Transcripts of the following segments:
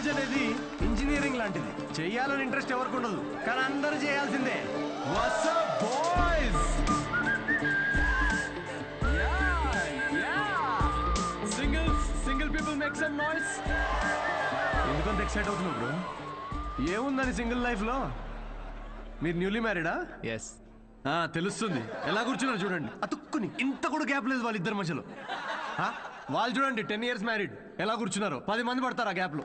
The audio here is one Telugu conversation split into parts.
మ్యారేజ్ అనేది ఇంజనీరింగ్ లాంటిది. చెయ్యాలని ఇంట్రెస్ట్ ఎవరికి ఉండదు, కానీ అందరూ చేయాల్సిందే. What's up boys? Single people make some noise. ఎందుకంత ఎక్సైట్ అవుతున్నావు బ్రో? ఏముందని సింగిల్ లైఫ్ లో? మీరు న్యూలీ మ్యారీడా? ఎస్. తెలుస్తుంది. ఎలా కూర్చున్నారు చూడండి, అతుక్కుని. ఇంత కూడా గ్యాప్ లేదు వాళ్ళిద్దరి మధ్యలో. వాళ్ళు చూడండి 10 years మ్యారీడ్, ఎలా కూర్చున్నారు. 10 మంది పడతారు ఆ గ్యాప్ లో.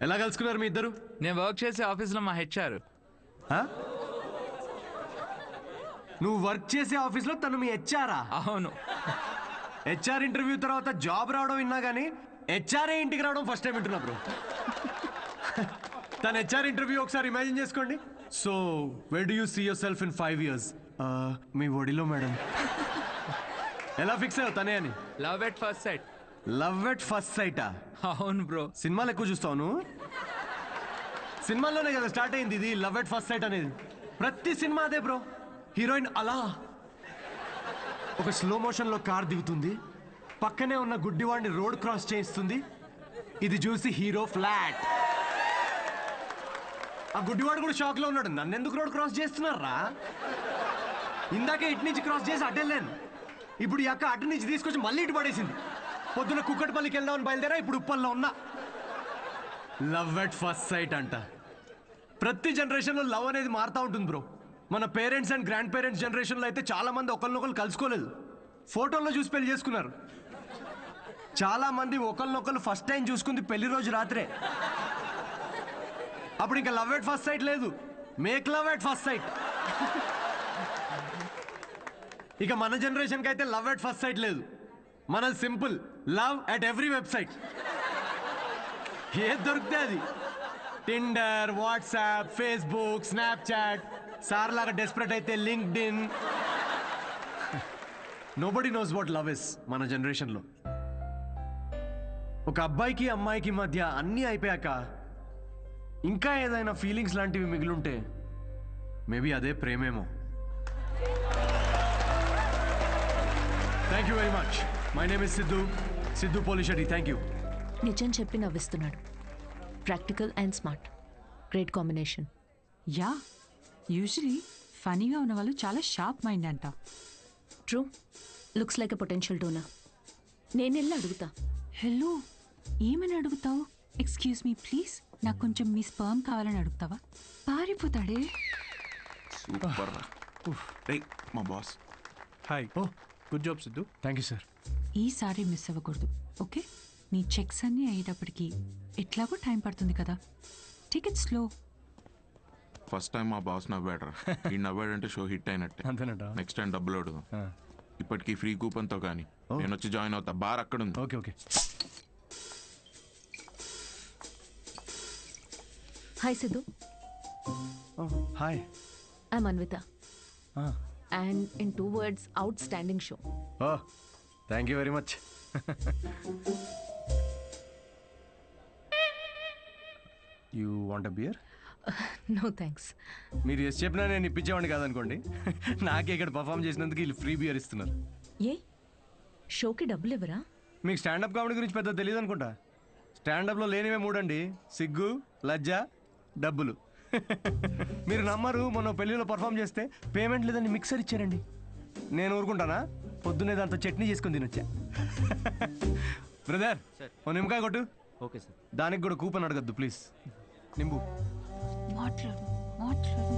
ఎలా కలుసుకున్నారు మీ ఇద్దరు? నేను వర్క్ చేసే ఆఫీస్లో మా హెచ్ఆర్. నువ్వు వర్క్ చేసే ఆఫీస్లో తను మీ హెచ్ఆరా? అవును. హెచ్ఆర్ ఇంటర్వ్యూ తర్వాత జాబ్ రావడం విన్నా కానీ హెచ్ఆర్ఏ ఇంటికి రావడం ఫస్ట్ టైం వింటున్నా బ్రో. తన హెచ్ఆర్ ఇంటర్వ్యూ ఒకసారి ఇమాజిన్ చేసుకోండి. So where do you see yourself in 5 years? మీ ఒడిలో మేడం. ఎలా ఫిక్స్ అయ్యావు తనే అని? Love at first sight. Love at first సైటా? అవును బ్రో. సినిమాలు ఎక్కువ చూస్తావు. సినిమాల్లోనే కదా స్టార్ట్ అయింది ఇది లవ్ ఎట్ ఫస్ట్ సైట్ అనేది. ప్రతి సినిమా అదే బ్రో. హీరోయిన్ అలా ఒక స్లో మోషన్ లో కార్ దిగుతుంది, పక్కనే ఉన్న గుడ్డివాడిని రోడ్ క్రాస్ చేయిస్తుంది. ఇది చూసి హీరో ఫ్లాట్. ఆ గుడ్డివాడు కూడా షాక్ లో ఉన్నాడు, నన్ను ఎందుకు రోడ్ క్రాస్ చేస్తున్నారా? ఇందాకే ఇటు నుంచి క్రాస్ చేసి అడ్డెళ్ళాను, ఇప్పుడు ఈ అక్క అటు నుంచి తీసుకొచ్చి మళ్ళీ ఇటు పడేసింది. పొద్దున కుక్కటిపల్లికి వెళ్దామని బయలుదేరా, ఇప్పుడు ఉప్పల్లో ఉన్నా. లవ్ ఎట్ ఫస్ట్ సైట్ అంట. ప్రతి జనరేషన్లో లవ్ అనేది మారుతూ ఉంటుంది బ్రో. మన పేరెంట్స్ అండ్ గ్రాండ్ పేరెంట్స్ జనరేషన్లో అయితే చాలా మంది ఒకరినొకరు కలుసుకోలేదు, ఫోటోల్లో చూసి పెళ్లి చేసుకున్నారు. చాలా మంది ఒకరినొకరు ఫస్ట్ టైం చూసుకుంది పెళ్లి రోజు రాత్రే. అప్పుడు ఇంకా లవ్ ఎట్ ఫస్ట్ సైట్ లేదు, make love at first site. ఇక మన జనరేషన్కి అయితే లవ్ ఎట్ ఫస్ట్ సైట్ లేదు, మనది simple love at every website. ఏది దొరికితే అది. Tinder, WhatsApp, Facebook, Snapchat, sir లాగా డెస్పరేట్ అయితే LinkedIn. Nobody knows what love is మన జనరేషన్లో. ఒక అబ్బాయికి అమ్మాయికి మధ్య అన్నీ అయిపోయాక ఇంకా ఏదైనా ఫీలింగ్స్ లాంటివి మిగిలుంటే మేబీ అదే ప్రేమేమో. Thank you very much. My name is Siddhu Polishetty. Thank you. నిజం చెప్పి నవ్విస్తున్నాడు. Practical and smart, great combination. Yeah, usually ఫనీగా ఉన్న వాళ్ళు చాలా షార్ప్ మైండ్ అంట. True, looks like a potential donor. నేను వెళ్ళి అడుగుతా. హలో, ఏమని అడుగుతావు? ఎక్స్క్యూజ్ మీ ప్లీజ్, నాకు కొంచెం మీ స్పర్మ్ కావాలని అడుగుతావా? పారిపోతాడే. సూపర్. రేయ్ మా boss. Hi. Oh good job Siddhu. Thank you sir. ఈసారి మిస్ అవ్వకూడదు, ఓకే? నీ చెక్స్ అన్నీ అయ్యేటప్పటికి ఎట్లాగో టైం పడుతుంది కదా, take it slow. First time మా బాస్ నవ్వాడు. ఈ నవ్వాడంటే షో హిట్ అయినట్టే. అంతేనట. నెక్స్ట్ టైం డబ్బులు అడుగు. ఇప్పటికీ ఫ్రీ కూపన్తో కానీ నేను వచ్చి జాయిన్ అవుతా. బార్ అక్కడ ఉంది. Okay okay. Hi Siddhu. Hi. I'm Anvitha. And in 2 words, outstanding show. Oh thank you very much. You want a beer? No thanks. మీరు ఎస్ చెప్పినా నేను ఇప్పించేవాడిని కాదనుకోండి. నాకే ఇక్కడ పర్ఫామ్ చేసినందుకు వీళ్ళు ఫ్రీ బియర్ ఇస్తున్నారు. ఏ షోకి డబ్బులు ఇవ్వరా? మీకు స్టాండప్ కామెడీ గురించి పెద్ద తెలియదు అనుకుంటా. స్టాండప్లో లేనివే 3 అండి: సిగ్గు, లజ్జ, డబ్బులు. మీరు నమ్మరు, మొన్న పెళ్ళిలో పర్ఫామ్ చేస్తే పేమెంట్ లేదని మిక్సర్ ఇచ్చారండి. నేను ఊరుకుంటానా? పొద్దున్నే దాంతో చట్నీ చేసుకుని తినొచ్చా. బ్రదర్ ఓ నిమ్మకాయ కొట్టు. Okay sir. దానికి కూడా కూపన్ అడగద్దు ప్లీజ్. నింబు. మాట్లాడు మాట్లాడు.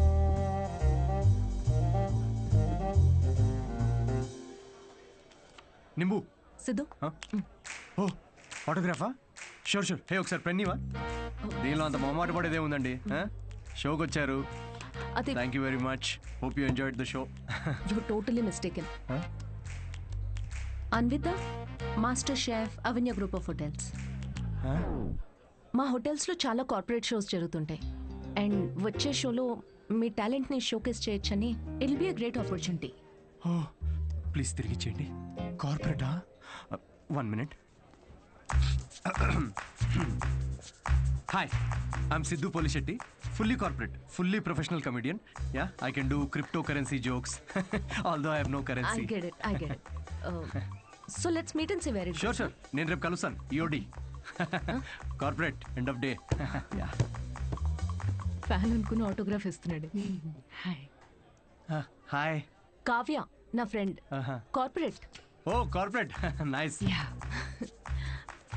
నింబు. సిద్ధు, ఓ ఆటోగ్రాఫా? Sure sure. హే ఒకసారి పెన్నీవా? దీనిలో అంత మొహమాట పడేదే ఉందండి. షోకి వచ్చారు. అది thank you very much. Hope you enjoyed the show. You totally mistaken. Anvitha, master chef, Avanya group of hotels. మా హోటల్స్లో చాలా కార్పొరేట్ షోస్ జరుగుతుంటాయి. అండ్ వచ్చే షోలో మీ టాలెంట్ని షోకేస్ చేయొచ్చని it will be a great opportunity. Oh please తిరిగి ఇచ్చేయండి. కార్పొరేటా? 1 minute. Hi, I'm Siddhu Polishetty. Fully corporate, fully professional comedian. Yeah, I can do cryptocurrency jokes. Although I have no currency. I get it. So let's meet and say very sure sure నేను రేపు కలుస్తాను EOD corporate end of day fan అనుకుని ఆటోగ్రాఫ్ ఇస్తున్నాడు. హాయ్. హాయ్ కావ్య నా friend corporate. Oh corporate nice. Yeah.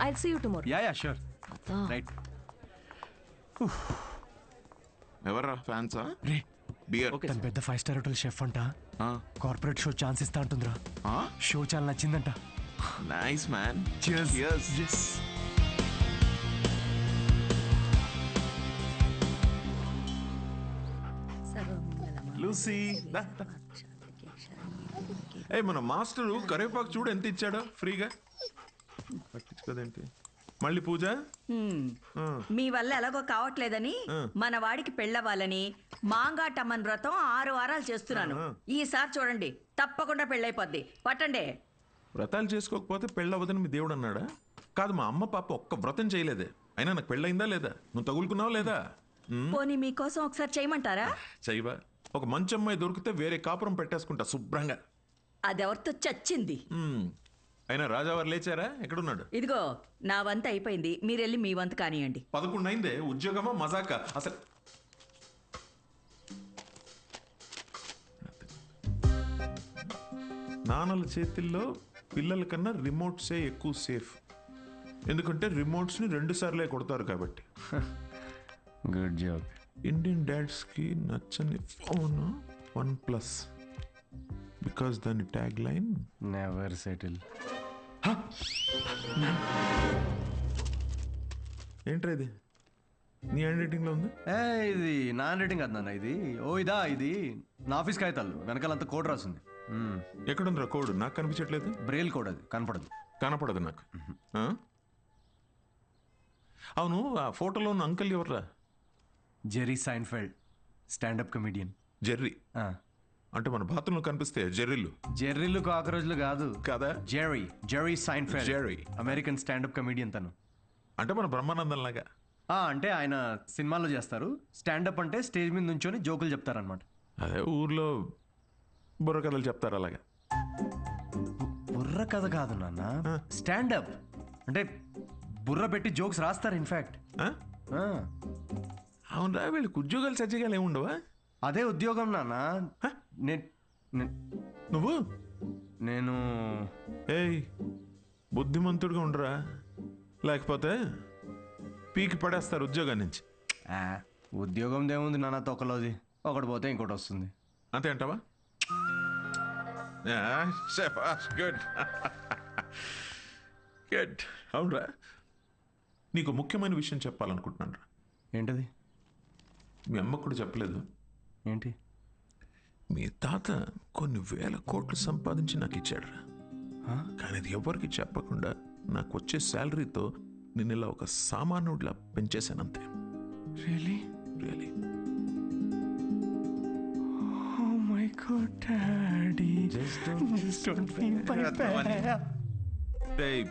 I'll see you tomorrow. Yeah sure right. ఎవర్రా ఫ్యాన్సా రే బియర్ తన పెద్ద 5-star హోటల్ షెఫ్ అంట. కార్పొరేట్ షో ఛాన్స్ ఇస్తా అంటుందిరా. షో చాలా నచ్చిందంట. Nice man. Cheers. Yes. Lucy ఏ మన మాస్టరు కరివేపాకు చూడు ఎంత ఇచ్చాడో ఫ్రీగా. పట్టించుకోదేంటి మళ్ళీ పూజ. మీ వల్ల ఎలాగో కావట్లేదని మన వాడికి పెళ్ళవ్వాలని మాంగాటమ్మన్ వ్రతం 6 వారాలు చేస్తున్నాను. ఈసారి చూడండి తప్పకుండా పెళ్ళైపోద్ది. పట్టండి. వ్రతాలు చేసుకోకపోతే పెళ్ళవదని మీ దేవుడు అన్నాడా? కాదు, మా అమ్మ పాప ఒక్క వ్రతం చేయలేదే. అయినా నాకు పెళ్ళయిందా లేదా? నువ్వు తగులుకున్నావా లేదా? పోనీ మీకోసం ఒకసారి చేయమంటారా? చెయ్యవా? ఒక మంచి అమ్మాయి దొరికితే వేరే కాపురం పెట్టేసుకుంటా శుభ్రంగా. అదెవరితో చచ్చింది. అయినా రాజావారు లేచారా? ఎక్కడున్నాడు? ఇదిగో నా వంతు అయిపోయింది, మీరెళ్ళి మీ వంతు కానియండి. 11 అయిందే. ఉద్యోగమా మజాకా అసలు? నాన్నల చేతిల్లో పిల్లల కన్నా రిమోట్సే ఎక్కువ సేఫ్. ఎందుకంటే రిమోట్స్ని 2 సార్లే కొడతారు కాబట్టి. Good job. ఇండియన్ డాడ్స్కి నచ్చని ఫోన్ OnePlus. బికాస్ దాని ట్యాగ్ లైన్ నెవర్ సెటిల్. ఏంట్రా ఇది? నీ హ్యాండ్ రైటింగ్లో ఉంది. ఇది నా హ్యాండ్ రైటింగ్ కాదు నాన్న. ఇది నా ఆఫీస్ కాగితాలు వెనకాలంతా కోడ్ రాసింది. ఎక్కడుందిరా కోడ్? నాకు కనిపించట్లేదు. బ్రెయిల్ కోడ్ అది కనపడదు. కనపడదు నాకు. అవును, ఆ ఫోటోలో ఉన్న అంకుల్ ఎవర్రా? Jerry Seinfeld, standup comedian. Jerry అంటే మన బాత్రూంలో కనిపిస్తే జెర్రీలు. జెర్రీలు కాకరోజులు కాదు కదా. Jerry Seinfeld, Jerry American standup comedian తను. అంటే మన బ్రహ్మానందం లాగా. అంటే ఆయన సినిమాల్లో చేస్తారు. స్టాండప్ అంటే స్టేజ్ మీద నుంచొని జోకులు చెప్తారనమాట. అదే ఊర్లో బుర్ర కథలు చెప్తారు అలాగా. బుర్ర కథ కాదు నాన్న, స్టాండప్ అంటే బుర్ర పెట్టి జోక్స్ రాస్తారు. ఇన్ఫాక్ట్ అవునరా, వీళ్ళకి ఉద్యోగాలు సజ్జగాలు ఏముండవా? అదే ఉద్యోగం నాన్న. నువ్వు నేను ఏయ్ బుద్ధిమంతుడిగా ఉండరా, లేకపోతే పీకి పడేస్తారు ఉద్యోగం నుంచి. ఉద్యోగం దేముంది నాన్న, తొక్కలోది. ఒకటి పోతే ఇంకోటి వస్తుంది. అంతే అంటావా? Good good. అవునరా, నీకు ముఖ్యమైన విషయం చెప్పాలనుకుంటున్నాను రా. ఏంటది? మీ అమ్మకు కూడా చెప్పలేదు. ఏంటి? మీ తాత కొన్ని వేల కోట్లు సంపాదించి నాకు ఇచ్చాడురా. కానీ అది ఎవరికి చెప్పకుండా నాకు వచ్చే శాలరీతో నేను ఇలా ఒక సామాన్యుడిలా పెంచేశానంతే. Really? Really. Oh my God, Daddy. Just don't feel my bad.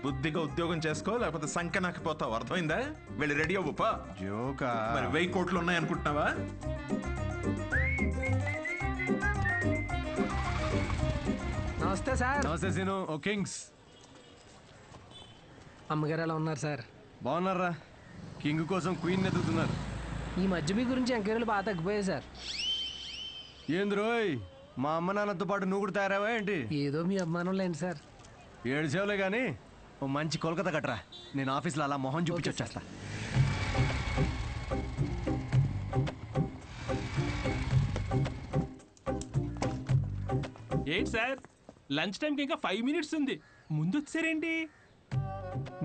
బుద్ధిగా ఉద్యోగం చేసుకో, లేకపోతే సంఖ్య నాకు పోతావు. అర్థమైందా? వెళ్ళి రెడీ అవ్వపా. జోకా? మరి 1000 కోట్లు ఉన్నాయనుకుంటున్నావా? నమస్తే సార్. నమస్తే సీను. ఓ కింగ్స్. అమ్మగారు ఎలా ఉన్నారు సార్? బాగున్నారా? కింగ్ కోసం క్వీన్ ఎదుగుతున్నారు. ఈ మధ్య మీ గురించి ఎంక్వైరీలు బాగా తగ్గిపోయాయి సార్. ఏంది రోయ్, మా అమ్మ నాన్నతో పాటు నువ్వు కూడా తయారావా ఏంటి? ఏదో మీ అభిమానం లేండి సార్. 7 సేవలే కానీ ఓ మంచి కోల్కతా కట్టరా. నేను ఆఫీస్లో అలా మొహం చూపించి వచ్చేస్తా. ఏంటి సార్, లంచ్ టైంకి ఇంకా 5 మినిట్స్ ఉంది, ముందు వచ్చారేంటి?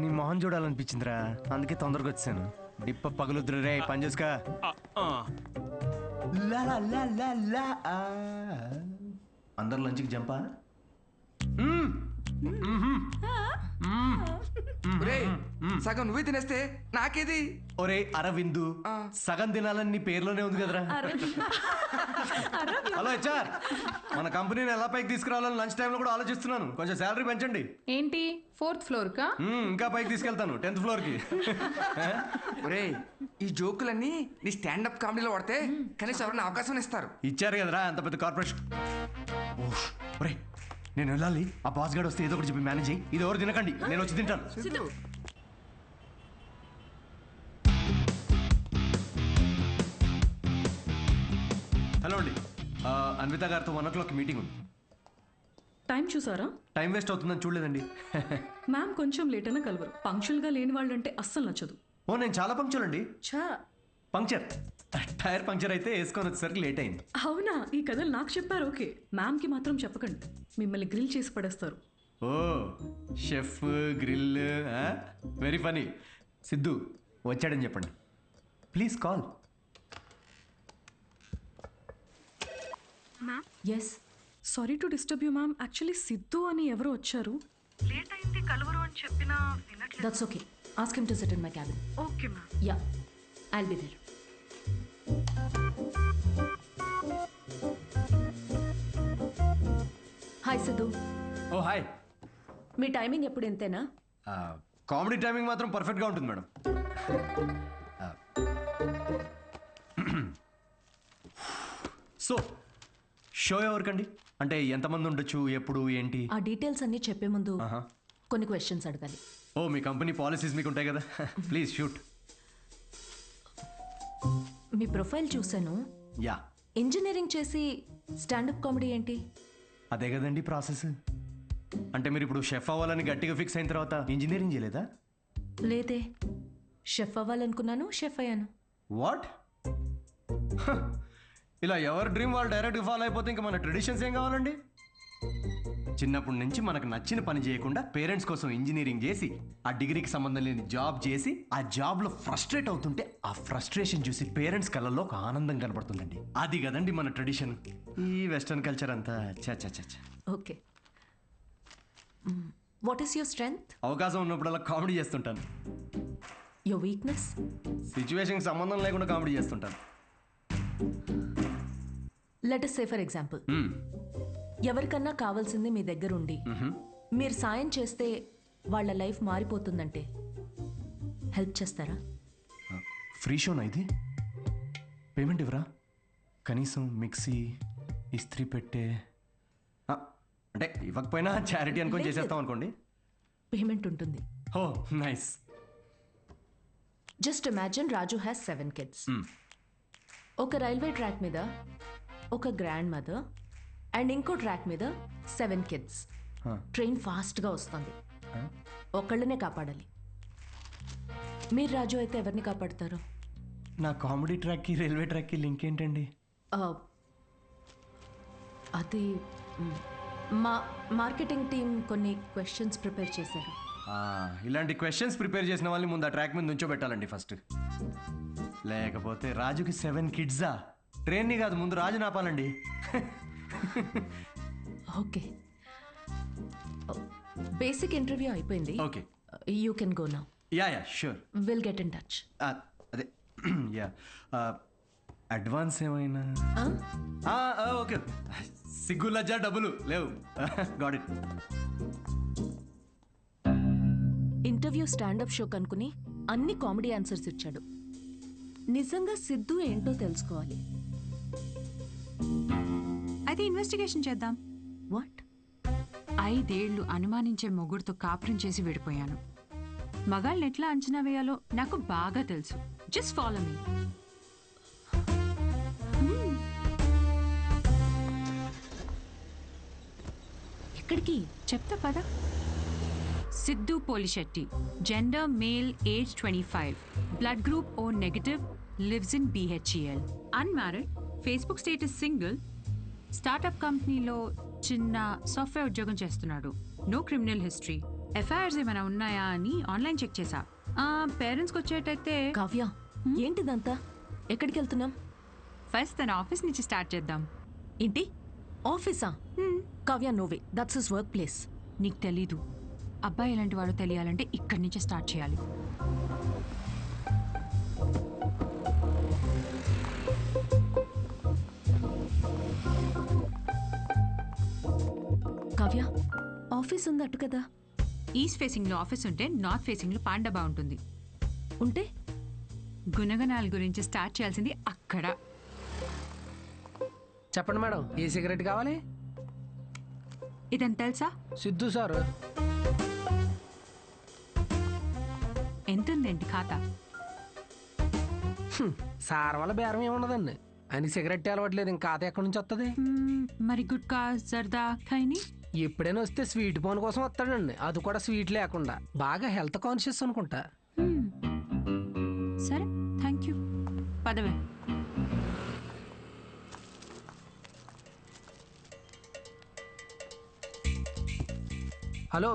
నీ మొహం చూడాలనిపించిందిరా, అందుకే తొందరగా వచ్చాను. డిప్ప పగులుద్దురు రే, పని చేసుకా. అందరు లంచ్కి జంపా. సగం నువ్వే తినేస్తే నాకేది? ఒరే అరవిందు, సగం తినాలని నీ పేర్లోనే ఉంది కదరా. హలో హెచ్ఆర్, మన కంపెనీని ఎలా పైకి తీసుకురావాలని లంచ్ టైంలో కూడా ఆలోచిస్తున్నాను. కొంచెం శాలరీ పెంచండి. ఏంటి 4th ఫ్లోర్ కా? ఇంకా పైకి తీసుకెళ్తాను, 10th ఫ్లోర్కి. ఒరే, ఈ జోకులన్నీ నీ స్టాండప్ కామెడీలో వాడితే కనీసం ఎవరైనా అవకాశం ఇస్తారు. ఇచ్చారు కదరా అంత పెద్ద కార్పొరేషన్. ఒరే నేను వెళ్ళాలి. ఆ బాస్ గార్డ్ వస్తే ఏదో ఒకటి చెప్పి మేనేజ్ అయ్యి. ఇది ఎవరు తినకండి, నేను వచ్చి తింటాను. హలో అండి, అన్విత గారితో 1 o'clock మీటింగ్ ఉంది. టైం చూసారా? టైం వేస్ట్ అవుతుందని చూడలేదండి. మ్యామ్ కొంచెం లేట్ అయినా కలవరు. పంక్చువల్గా లేని వాళ్ళంటే అస్సలు నచ్చదు. ఓ నేను చాలా పంక్చర్ అండి. ఛా, పంక్చర్ టైర్ పంక్చర్ అయితే వేసుకొని వచ్చేసరికి లేట్ అయింది. అవునా? ఈ కథలు నాకు చెప్పారు. ఓకే, మ్యామ్కి మాత్రం చెప్పకండి, మిమ్మల్ని గ్రిల్ చేసి పడేస్తారు. Oh chef grill, very funny. Siddhu వచ్చాడని చెప్పండి. Please call. Ma'am, yes, sorry to disturb you ma'am. Actually Siddhu అని ఎవరు వచ్చారు. లేట్ అయింది కలవరు అని చెప్పినా వినట్లేదు. That's okay, ask him to sit in my cabin. Okay ma'am. Yeah, I'll be there. Hi Siddhu. Oh hi. మీ టైమింగ్ ఎప్పుడు ఇంతేనా? కామెడీ టైమింగ్ మాత్రం పర్ఫెక్ట్గా ఉంటుంది మేడం. సో షో ఎవరికండి? అంటే ఎంతమంది ఉండొచ్చు, ఎప్పుడు, ఏంటి? ఆ డీటెయిల్స్ అన్నీ చెప్పే ముందు కొన్ని క్వశ్చన్స్ అడగాలి. ఓ మీ కంపెనీ పాలసీస్ మీకు ఉంటాయి కదా. Please shoot. మీ ప్రొఫైల్ చూశాను. యా. ఇంజనీరింగ్ చేసి స్టాండప్ కామెడీ ఏంటి? అదే కదండి ప్రాసెస్. అంటే మీరు ఇప్పుడు షెఫ్ అవ్వాలని గట్టిగా ఫిక్స్ అయిన తర్వాత ఇంజనీరింగ్ చేయలేదా? లేదే, షెఫ్ అవ్వాలనుకున్నాను, షెఫ్ అయ్యాను. వాట్? ఇలా ఎవరి డ్రీమ్ వాళ్ళు డైరెక్ట్గా ఫాలో అయిపోతే ఇంకా మన ట్రెడిషన్స్ ఏం కావాలండి? చిన్నప్పటి నుంచి మనకు నచ్చిన పని చేయకుండా పేరెంట్స్ కోసం ఇంజనీరింగ్ చేసి ఆ డిగ్రీకి సంబంధం లేని జాబ్ చేసి ఆ జాబ్లో ఫ్రస్ట్రేట్ అవుతుంటే ఆ ఫ్రస్ట్రేషన్ చూసి పేరెంట్స్ కళ్ళల్లో ఒక ఆనందం కనబడుతుందండి. అది కదండి మన ట్రెడిషన్. ఈ వెస్టర్న్ కల్చర్ అంతా చ. Okay, what is your strength? అవకాశం ఉన్నప్పుడల్లా కామెడీ చేస్తుంటాను. Your weakness? సిచ్యువేషన్కి సంబంధం లేకుండా కామెడీ చేస్తుంటాను. Let us say for example, ఎవరికన్నా కావాల్సింది మీ దగ్గర ఉండి మీరు సాయం చేస్తే వాళ్ళ లైఫ్ మారిపోతుందంటే హెల్ప్ చేస్తారా? ఫ్రీ షోనా ఇది? పేమెంట్ ఇవ్వరా? కనీసం మిక్సీ, ఇస్త్రీ పెట్టే, అంటే ఇవ్వకపోయినా చారిటీ అనుకొని చేసేస్తాం అనుకోండి. పేమెంట్ ఉంటుంది. Oh nice. Just imagine Raju has 7 kids. ఒక రైల్వే ట్రాక్ మీద ఒక గ్రాండ్ మదర్ అండ్ ఇంకో ట్రాక్ మీద 7 kids. ట్రైన్ ఫాస్ట్గా వస్తుంది, ఒకళ్ళనే కాపాడాలి. మీరు రాజు అయితే ఎవరిని కాపాడతారు? నా కామెడీ ట్రాక్కి రైల్వే ట్రాక్కి లింక్ ఏంటండి? అది మా మార్కెటింగ్ టీం కొన్ని క్వశ్చన్స్ ప్రిపేర్ చేశారు. ఇలాంటి క్వశ్చన్స్ ప్రిపేర్ చేసిన వాళ్ళని ముందు ఆ ట్రాక్ మీద నుంచోబెట్టాలండి ఫస్ట్. లేకపోతే రాజుకి 7 kidsా? ట్రైన్ని కాదు, ముందు రాజు నాపాలండి. ఓకే, బేసిక్ ఇంటర్వ్యూ అయిపోయింది. Okay, you can go now. Yeah sure, will get in touch. అదే యా. అడ్వాన్స్ ఏమైనా? ఓకే, సిగ్గు లజ్జ డబ్బులు లేవు. Got it. Interview standup show కనుకుని అన్ని కామెడీ ఆన్సర్స్ ఇచ్చాడు. నిజంగా సిద్ధు ఏంటో తెలుసుకోవాలి. అయితే ఇన్వెస్టిగేషన్ చేద్దాం. వాట్? 5 ఏళ్ళు అనుమానించే మొగుడుతో కాపురం చేసి విడిపోయాను. మగాళ్ళని ఎట్లా అంచనా వేయాలో నాకు బాగా తెలుసు. Just follow me. ఎక్కడికి? చెప్తా పద. Siddhu Polishetty, gender male, age 25, blood group O negative, lives in BHEL, unmarried, Facebook status single, startup కంపెనీలో చిన్న సాఫ్ట్వేర్ ఉద్యోగం చేస్తున్నాడు. No criminal history. ఎఫ్ఐఆర్స్ ఏమైనా ఉన్నాయా అని ఆన్లైన్ చెక్ చేశా. పేరెంట్స్కి వచ్చేటైతే. కావ్య, ఏంటిదంతా? ఎక్కడికి వెళ్తున్నాం? ఫస్ట్ తన ఆఫీస్ నుంచి స్టార్ట్ చేద్దాం. ఏంటి ఆఫీసా? Kavya, no way, that's his work place. నీకు తెలీదు. అబ్బాయి ఎలాంటి వాడో తెలియాలంటే ఇక్కడి నుంచే స్టార్ట్ చేయాలి. కావ్య, ఆఫీస్ ఉంది అటు కదా. ఈస్ట్ ఫేసింగ్లో ఆఫీస్ ఉంటే నార్త్ ఫేసింగ్లో పాండబా ఉంటుంది. ఉంటే గుణగణాల గురించి స్టార్ట్ చేయాల్సింది అక్కడ. చెప్పండి మేడం, ఏ సిగరెట్ కావాలి? ఇదని తెలుసా? సిద్ధు సార్. ఎంతుందేంటి ఖాతా? సార్ వల్ల బేరం ఏమున్నదండి, ఆయన సిగరెట్ అలవట్లేదు, ఇంకా ఖాతా ఎక్కడి నుంచి వస్తుంది? మరి గుట్కా జర్దా ఖైని? ఎప్పుడైనా వస్తే స్వీట్ పోన్ కోసం వస్తాడండి, అది కూడా స్వీట్ లేకుండా. బాగా హెల్త్ కాన్షియస్ అనుకుంటా. సరే, థ్యాంక్ యూ. పదవే. హలో,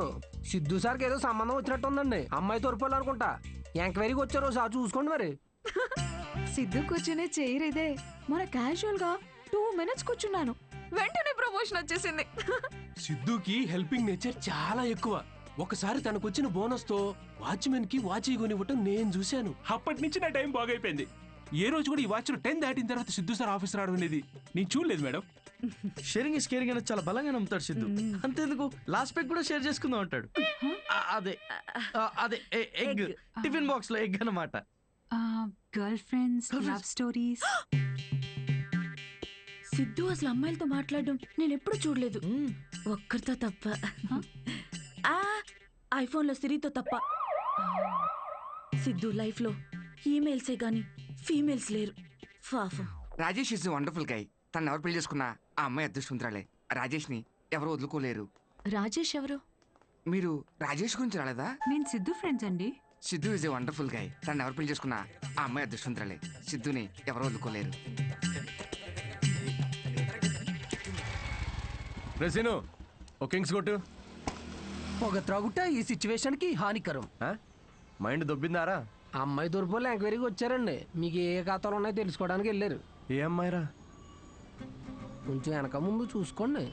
సిద్ధు సార్కి ఏదో సంబంధం వచ్చినట్టు ఉందండి, అమ్మాయి తోరిపోవాలనుకుంటా. ఎంక్వైరీకి వచ్చారు, సార్ చూసుకోండి మరి. సిద్ధు కూర్చునే చైర్ ఇదే. మన క్యాజువల్ గా 2 minutes కూర్చున్నాను, వెంటనే ప్రమోషన్ వచ్చేసింది. సిద్ధుకి హెల్పింగ్ నేచర్ చాలా ఎక్కువ. ఒకసారి తనకు వచ్చిన బోనస్ తో వాచ్మెన్ కి వాచ్ కొనివ్వటం నేను చూశాను. అప్పటి నుంచి నా టైం బాగైపోయింది. ఏ రోజు కూడా ఈ వాచ్ 10 దాటిన తర్వాత సిద్ధు సార్ ఆఫీస్ రావడం అనేది నేను చూడలేదు మేడం. షేరింగ్ ఇస్ కేరింగ్ అనేది చాలా బలంగా నమ్ముతాడు సిద్ధు. అంతేందుకు లాస్ట్ పెగ్ కూడా షేర్ చేసుకుందాం అంటాడు. అదే అదే ఎగ్, టిఫిన్ బాక్స్ లో ఎగ్ అన్నమాట. Girl friends, love stories. Siddhu అసలు అమ్మాయిలతో మాట్లాడడం నేను ఎప్పుడు చూడలేదు, ఒక్కరితో తప్ప. ఐఫోన్లో సిరితో తప్ప. సిద్ధు లైఫ్ లో ఈమెయిల్సే గాని ఫీమేల్స్ లేరు. పాపం. Rajesh is wonderful guy. తను ఎవరు పెళ్లి చేసుకున్నా ఆ అమ్మాయి అదృష్టవంతురాలే. రాజేష్ ని ఎవరు వదులుకోలేరు. రాజేష్ ఎవరు? మీరు రాజేష్ గురించి రాలేదా? నేను సిద్ధు ఫ్రెండ్స్ అండి. Siddhu is a wonderful guy. తను ఎవరు పెళ్లి చేసుకున్నా ఆ అమ్మాయి అదృష్టవంతురాలే. సిద్ధుని ఎవరు వదులుకోలేరు. రెసిను ఓ కింగ్స్ కొట్టు. ఒక త్రాగుట ఈ సిచ్యువేషన్ కి హానికరం. మైండ్ దొబ్బిందారా? అమ్మాయి తోరిపోలే ఎంక్వైరీకి వచ్చారండి, మీకు ఏ ఖాతాలు ఉన్నాయో తెలుసుకోవడానికి వెళ్ళారు. ఏ అమ్మాయిరా? కొంచెం వెనక ముందు చూసుకోండి.